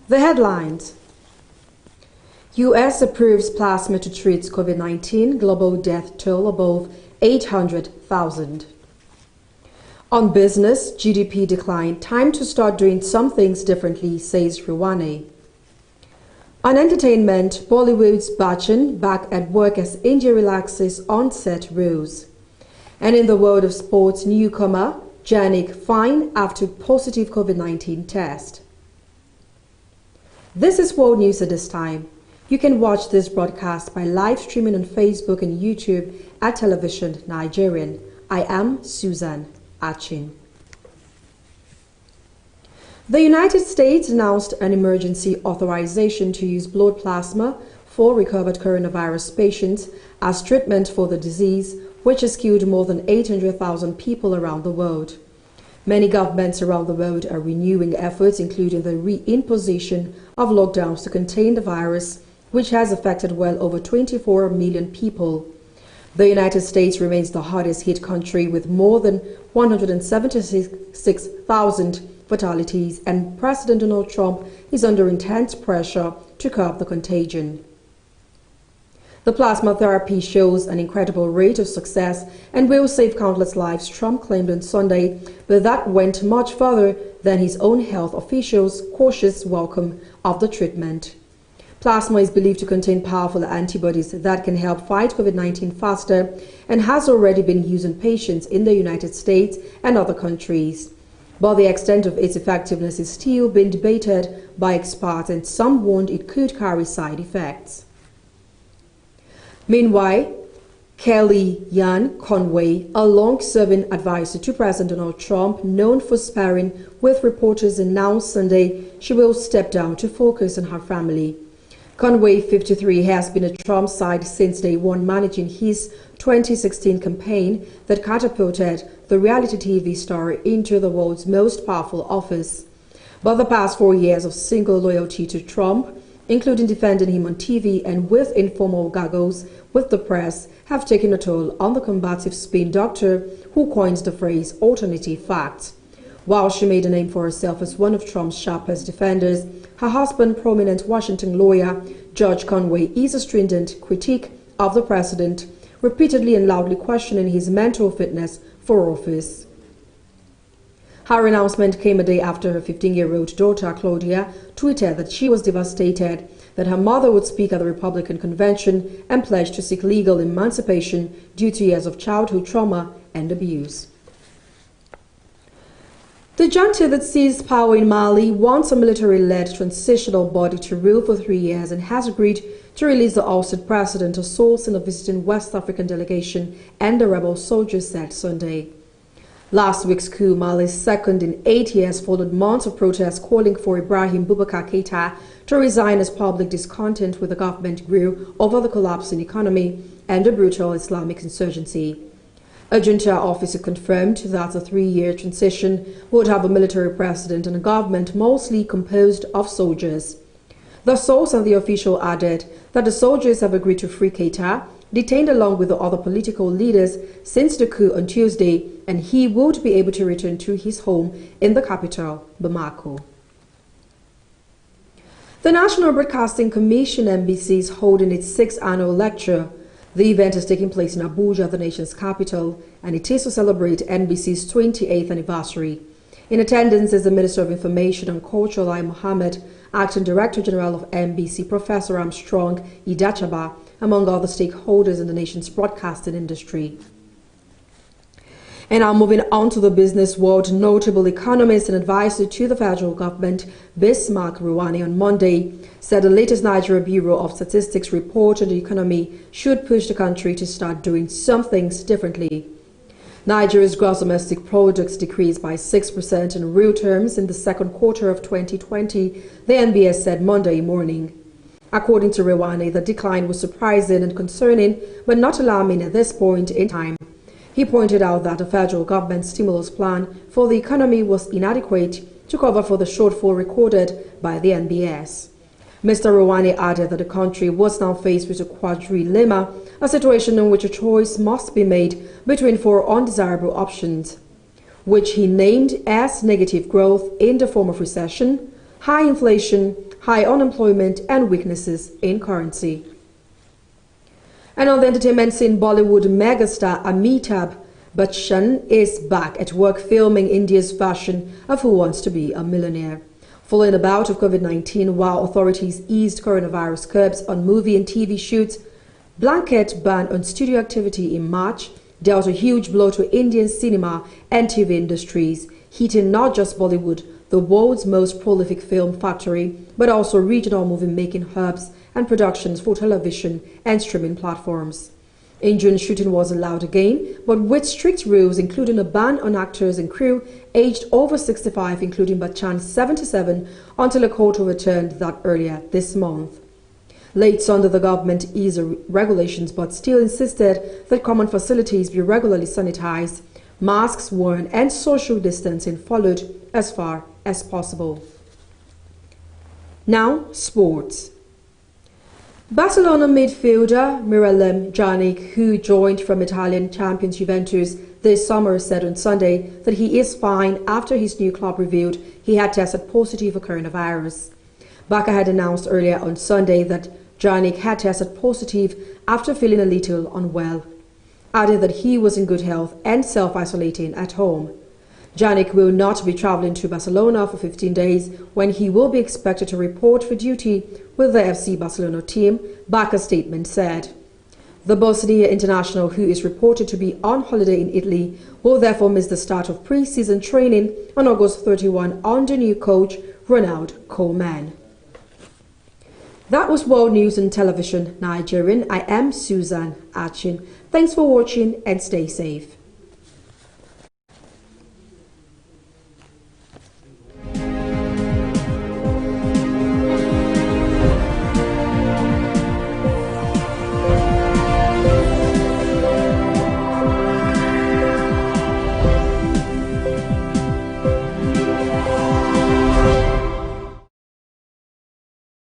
The headlines. U.S. approves plasma to treat COVID-19, global death toll above 800,000. On business, GDP decline, time to start doing some things differently, says Ruwane. On entertainment, Bollywood's Bachchan back at work as India relaxes on-set rules. And in the world of sports, newcomer Janik fine after positive COVID-19 test. This is World News at this time. You can watch this broadcast by live streaming on Facebook and YouTube at Television Nigerian. I am Susan Achin. The United States announced an emergency authorization to use blood plasma for recovered coronavirus patients as treatment for the disease, which has killed more than 800,000 people around the world. Many governments around the world are renewing efforts, including the reimposition of lockdowns to contain the virus, which has affected well over 24 million people. The United States remains the hardest hit country with more than 176,000 fatalities, and President Donald Trump is under intense pressure to curb the contagion. The plasma therapy shows an incredible rate of success and will save countless lives, Trump claimed on Sunday, but that went much further than his own health officials' cautious welcome of the treatment. Plasma is believed to contain powerful antibodies that can help fight COVID-19 faster and has already been used in patients in the United States and other countries. But the extent of its effectiveness is still being debated by experts, and some warned it could carry side effects. Meanwhile, Kellyanne Conway, a long-serving advisor to President Donald Trump, known for sparring with reporters, announced Sunday she will step down to focus on her family. Conway, 53, has been at Trump's side since day one, managing his 2016 campaign that catapulted the reality TV star into the world's most powerful office. But the past 4 years of single loyalty to Trump, including defending him on TV and with informal gaggles with the press, have taken a toll on the combative spin doctor who coins the phrase alternative facts. While she made a name for herself as one of Trump's sharpest defenders, her husband, prominent Washington lawyer Judge Conway, is a stringent critic of the president, repeatedly and loudly questioning his mental fitness for office. Her announcement came a day after her 15-year-old daughter, Claudia, tweeted that she was devastated that her mother would speak at the Republican convention and pledge to seek legal emancipation due to years of childhood trauma and abuse. The junta that seized power in Mali wants a military-led transitional body to rule for 3 years and has agreed to release the ousted president, a source in a visiting West African delegation and the rebel soldiers said Sunday. Last week's coup, Mali's second in 8 years, followed months of protests calling for Ibrahim Boubacar Keïta to resign as public discontent with the government grew over the collapsing economy and a brutal Islamic insurgency. A junta officer confirmed that a 3-year transition would have a military president and a government mostly composed of soldiers. The source and the official added that the soldiers have agreed to free Keïta, detained along with the other political leaders since the coup on Tuesday, and he would be able to return to his home in the capital, Bamako. The National Broadcasting Commission, NBC, is holding its 6th annual lecture. The event is taking place in Abuja, the nation's capital, and it is to celebrate NBC's 28th anniversary. In attendance is the Minister of Information and Culture, Lai Mohammed, Acting Director General of NBC, Professor Armstrong Idachaba, among other stakeholders in the nation's broadcasting industry. And now moving on to the business world, notable economist and advisor to the federal government, Bismarck Ruwane, on Monday said the latest Nigeria Bureau of Statistics report on the economy should push the country to start doing some things differently. Nigeria's gross domestic products decreased by 6% in real terms in the second quarter of 2020, the NBS said Monday morning. According to Ruwane, the decline was surprising and concerning, but not alarming at this point in time. He pointed out that the federal government's stimulus plan for the economy was inadequate to cover for the shortfall recorded by the NBS. Mr. Ruwane added that the country was now faced with a quadrilemma, a situation in which a choice must be made between 4 undesirable options, which he named as negative growth in the form of recession, high inflation, high unemployment, and weaknesses in currency. And on the entertainment scene, Bollywood megastar Amitabh Bachchan is back at work filming India's version of Who Wants to Be a Millionaire. Following a bout of COVID-19, while authorities eased coronavirus curbs on movie and TV shoots, blanket ban on studio activity in March dealt a huge blow to Indian cinema and TV industries, hitting not just Bollywood, the world's most prolific film factory, but also regional movie-making hubs and productions for television and streaming platforms. In June, shooting was allowed again, but with strict rules, including a ban on actors and crew aged over 65, including Bachchan 77, until a court overturned that earlier this month. Late Sunday, the government eased regulations, but still insisted that common facilities be regularly sanitized, masks worn, and social distancing followed as far as possible. Now, sports. Barcelona midfielder Miralem Pjanic, who joined from Italian champions Juventus this summer, said on Sunday that he is fine after his new club revealed he had tested positive for coronavirus. Barca had announced earlier on Sunday that Pjanic had tested positive after feeling a little unwell, adding that he was in good health and self-isolating at home. Pjanic will not be traveling to Barcelona for 15 days when he will be expected to report for duty with the FC Barcelona team, Barca's statement said. The Bosnia international, who is reported to be on holiday in Italy, will therefore miss the start of pre-season training on August 31 under new coach Ronald Koeman. That was World News on Television Nigerian. I am Susan Achin. Thanks for watching and stay safe.